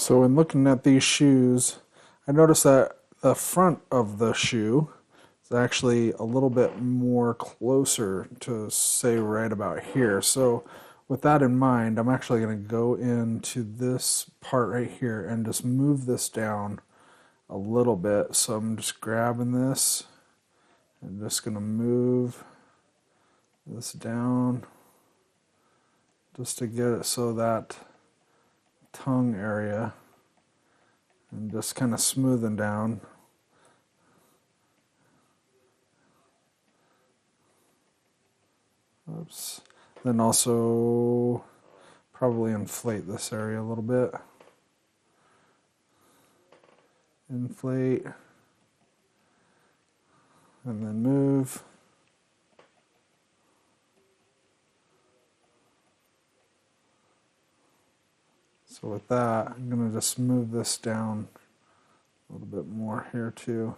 So in looking at these shoes, I noticed that the front of the shoe is actually a little bit more closer to, say, right about here. So with that in mind, I'm actually going to go into this part right here and just move this down a little bit. So I'm just grabbing this and just going to move this down just to get it so that tongue area, and just kind of smoothing down. Oops. Then also probably inflate this area a little bit. Inflate. And then move. So with that, I'm going to just move this down a little bit more here too.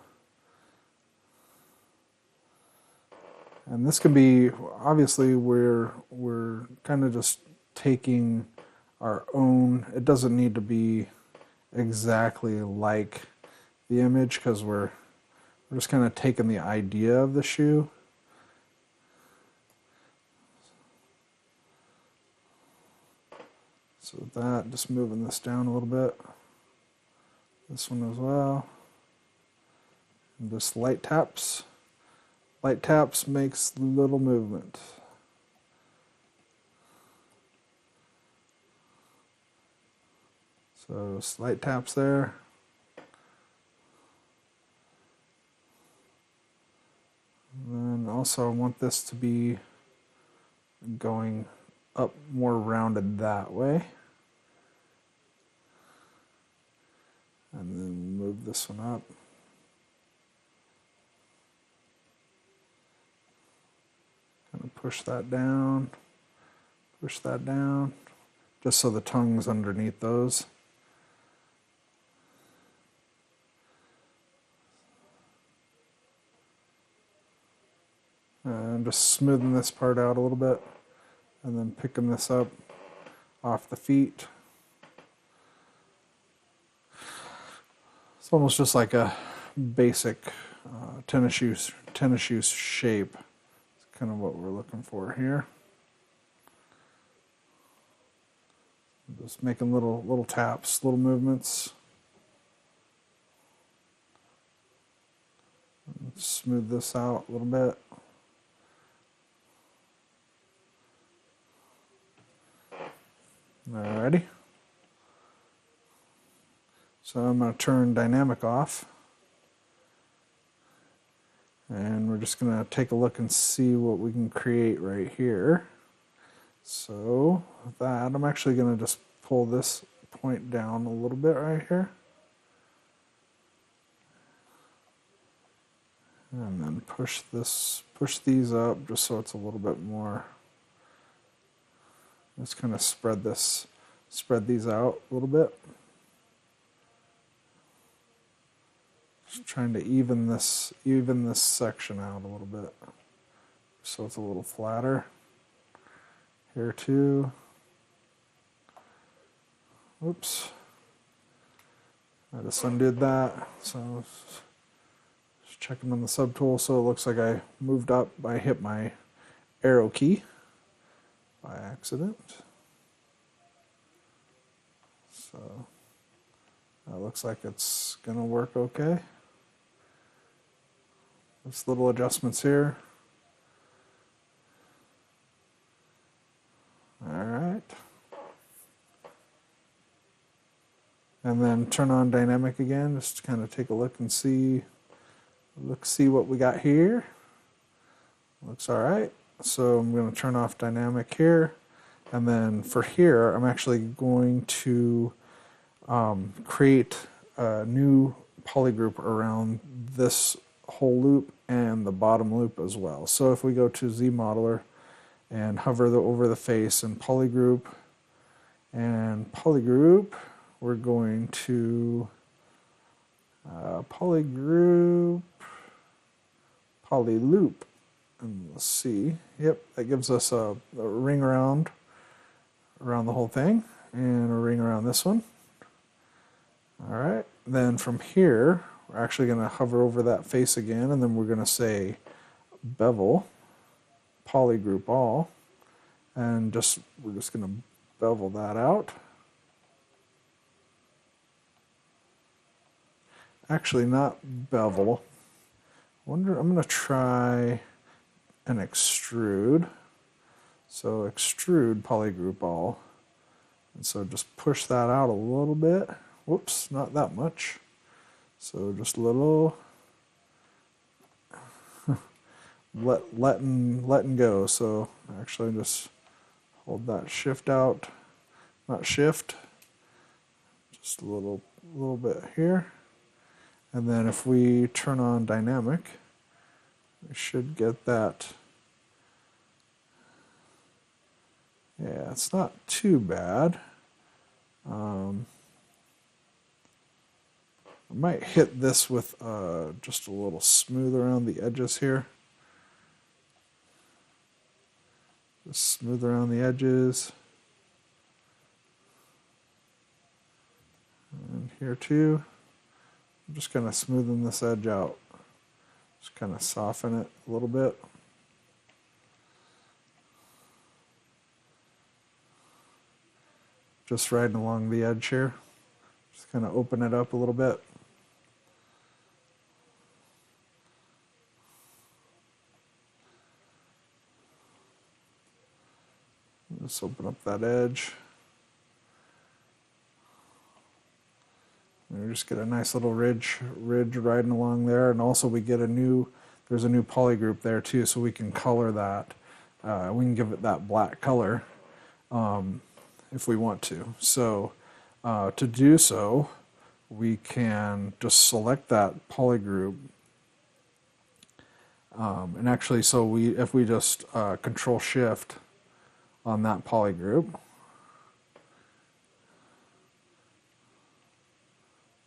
And this can be, obviously we're kind of just taking our own, it doesn't need to be exactly like the image because we're just kind of taking the idea of the shoe. So with that, just moving this down a little bit. This one as well. And just light taps. Light taps makes little movement. So slight taps there. And then also I want this to be going up more rounded that way. And then move this one up. Kind of push that down, just so the tongue's underneath those. And just smoothing this part out a little bit, and then picking this up off the feet. It's almost just like a basic tennis shoe shape. It's kind of what we're looking for here. Just making little taps, little movements. Smooth this out a little bit. Alrighty. So I'm going to turn dynamic off. And we're just going to take a look and see what we can create right here. So with that, I'm actually going to just pull this point down a little bit right here. And then push these up just so it's a little bit more. Just kind of spread these out a little bit. Just trying to even this section out a little bit, so it's a little flatter. Here too. Oops. I just undid that. So just checking on the subtool. So it looks like I moved up. I hit my arrow key by accident. So that looks like it's going to work okay. Just little adjustments here. Alright. And then turn on dynamic again, just to kind of take a look and see what we got here. Looks alright. So I'm going to turn off dynamic here. And then for here, I'm actually going to create a new polygroup around this whole loop and the bottom loop as well. So if we go to Z Modeler and hover over the face and polygroup, we're going to polygroup, polyloop, and let's see. Yep, that gives us a ring around the whole thing, and a ring around this one. Alright, then from here, we're actually going to hover over that face again, and then we're going to say bevel, polygroup all, and we're just going to bevel that out. Actually, not bevel. I'm going to try an extrude. So extrude polygroup all. And so just push that out a little bit. Whoops, not that much. So just a little letting go. So actually just hold that shift out. Not shift. Just a little bit here. And then if we turn on dynamic, we should get that. Yeah, it's not too bad. I might hit this with just a little smooth around the edges here. Just smooth around the edges. And here too. I'm just kind of smoothing this edge out. Just kind of soften it a little bit. Just riding along the edge here. Just kind of open it up a little bit. Just open up that edge. And we just get a nice little ridge riding along there, and also we get there's a new poly group there too, so we can color that. We can give it that black color if we want to. So to do so, we can just select that poly group, and actually, so if we just Control Shift on that poly group.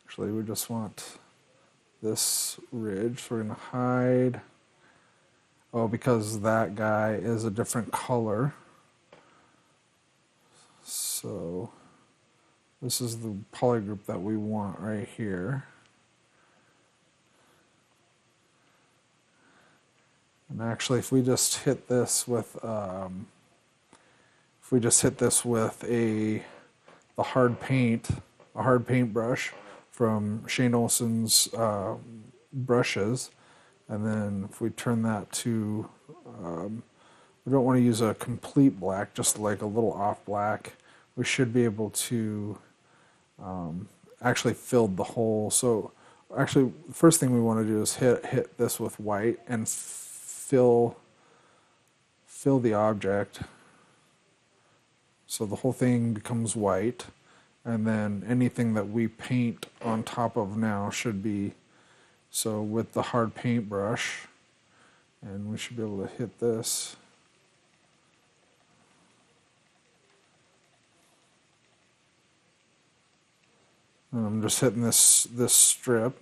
Actually, we just want this ridge, so we're going to hide. Oh, because that guy is a different color. So this is the poly group that we want right here. And actually, if we just hit this with the hard paint, a hard paint brush from Shane Olson's brushes, and then if we turn that to, we don't want to use a complete black, just like a little off black, we should be able to actually fill the hole. So actually, the first thing we want to do is hit this with white and fill the object. So the whole thing becomes white, and then anything that we paint on top of now should be, so with the hard paint brush, and we should be able to hit this. And I'm just hitting this strip.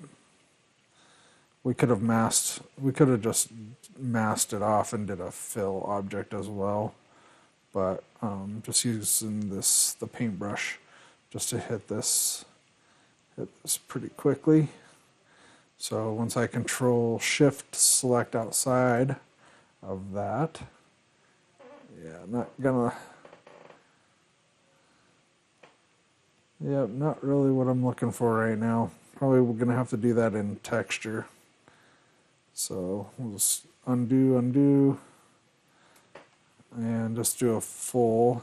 We could have just masked it off and did a fill object as well. But just using the paintbrush just to hit this pretty quickly. So once I Control Shift select outside of that, not really what I'm looking for right now. Probably we're gonna have to do that in texture. So we'll just undo. And just do a full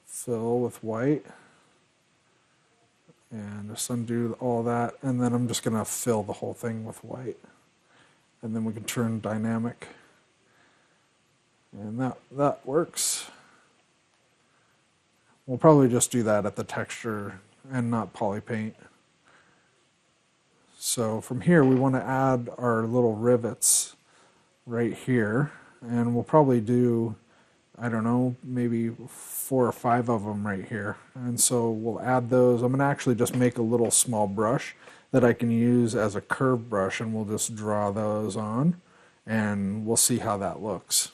fill with white, and just undo all that, and then I'm just going to fill the whole thing with white, and then we can turn dynamic, and that works. We'll probably just do that at the texture and not poly paint. So from here we want to add our little rivets right here. And we'll probably do, I don't know, maybe 4 or 5 of them right here. And so we'll add those. I'm going to actually just make a little small brush that I can use as a curved brush, and we'll just draw those on, and we'll see how that looks.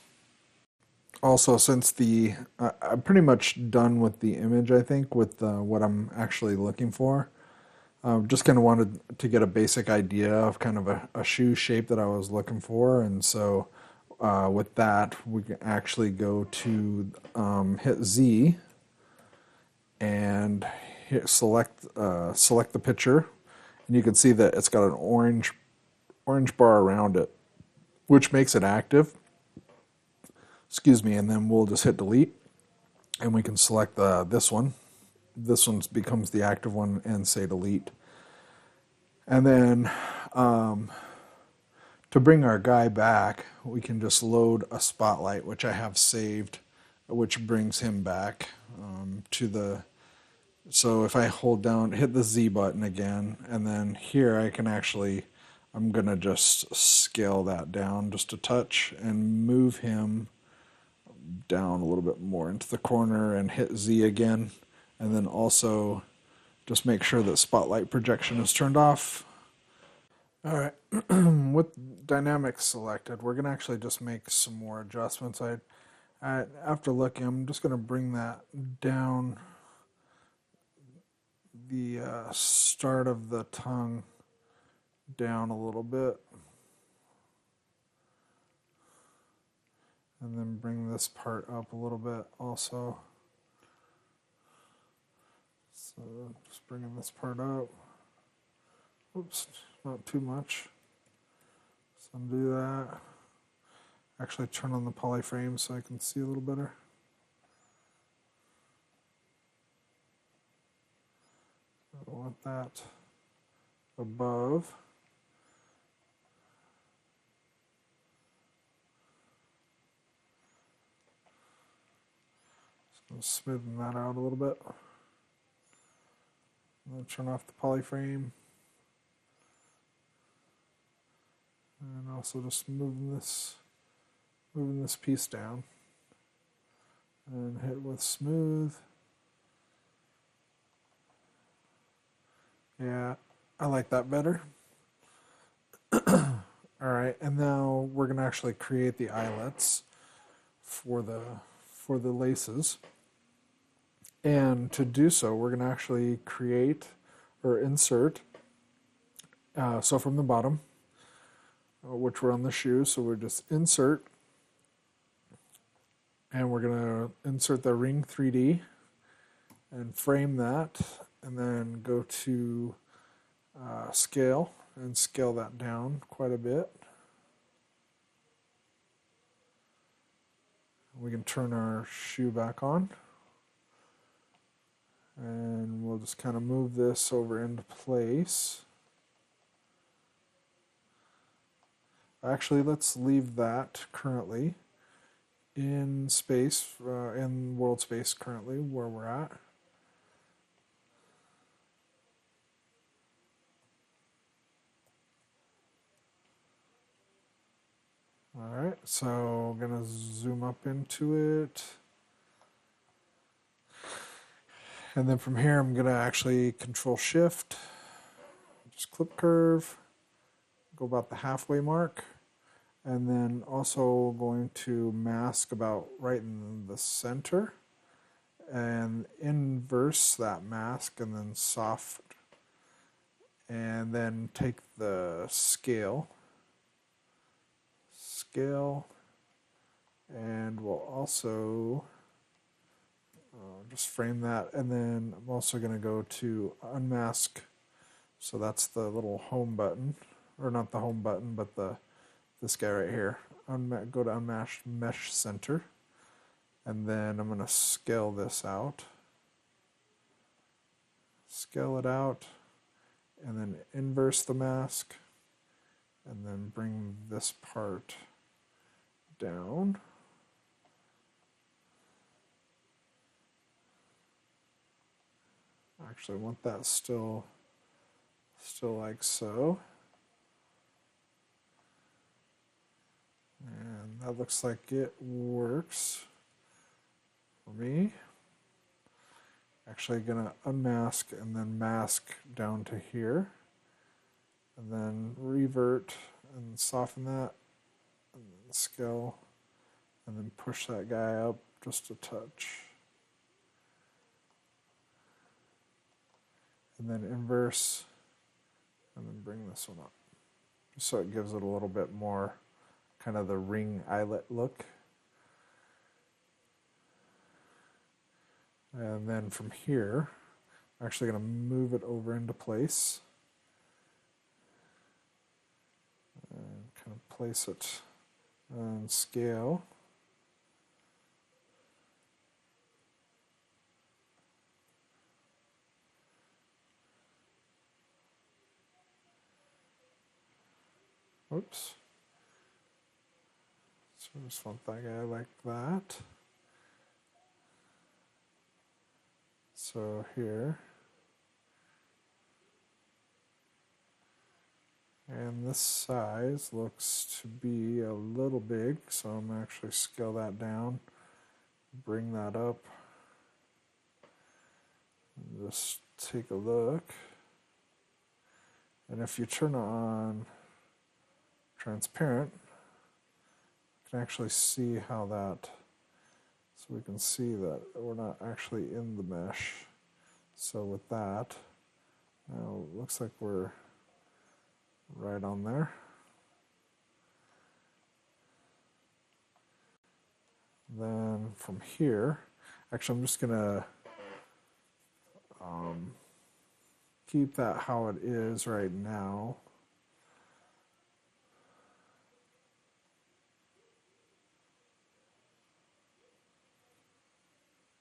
Also, since I'm pretty much done with the image, I think, with what I'm actually looking for. Just kind of wanted to get a basic idea of kind of a shoe shape that I was looking for, and so with that we can actually go to hit Z and select the picture, and you can see that it's got an orange bar around it, which makes it active. Excuse me, and then we'll just hit delete, and we can select this one. This one becomes the active one, and say delete. And then to bring our guy back, we can just load a spotlight, which I have saved, which brings him back to the. So if I hold down, hit the Z button again, and then here I can actually, I'm going to just scale that down just a touch and move him down a little bit more into the corner, and hit Z again, and then also just make sure that spotlight projection is turned off. All right, with dynamics selected, we're going to actually just make some more adjustments. After looking, I'm just going to bring that down the start of the tongue down a little bit, and then bring this part up a little bit also. So just bringing this part up. Oops, not too much. So undo that. Actually turn on the polyframe so I can see a little better. I want that above. So I'm smoothing that out a little bit. I'm going to turn off the polyframe. And also just moving this piece down. And hit with smooth. Yeah, I like that better. Alright, and now we're going to actually create the eyelets for the laces. And to do so, we're going to actually create or insert, so from the bottom, which we're on the shoe, so we're just insert, and we're going to insert the ring 3D and frame that, and then go to scale and scale that down quite a bit. We can turn our shoe back on, and we'll just kind of move this over into place. Actually, let's leave that currently in space, in world space currently where we're at. Alright, so I'm going to zoom up into it. And then from here I'm going to actually Control Shift, just clip curve, go about the halfway mark, and then also going to mask about right in the center and inverse that mask, and then soft, and then take the scale, and we'll also just frame that, and then I'm also going to go to unmask, so that's the little home button, or not the home button, but this guy right here. Go to unmask mesh center, and then I'm going to scale this out, scale it out, and then inverse the mask, and then bring this part down. Actually, I want that still like so. And that looks like it works for me. Actually gonna unmask and then mask down to here, and then revert and soften that, and then scale, and then push that guy up just a touch, and then inverse, and then bring this one up. So it gives it a little bit more kind of the ring eyelet look. And then from here, I'm actually going to move it over into place. And kind of place it on scale. Oops. So I just want that guy like that. So here. And this size looks to be a little big, so I'm going to actually scale that down, bring that up, and just take a look. And if you turn on transparent, you can actually see how that, so we can see that we're not actually in the mesh. So with that, now it looks like we're right on there. Then from here, actually I'm just going to keep that how it is right now.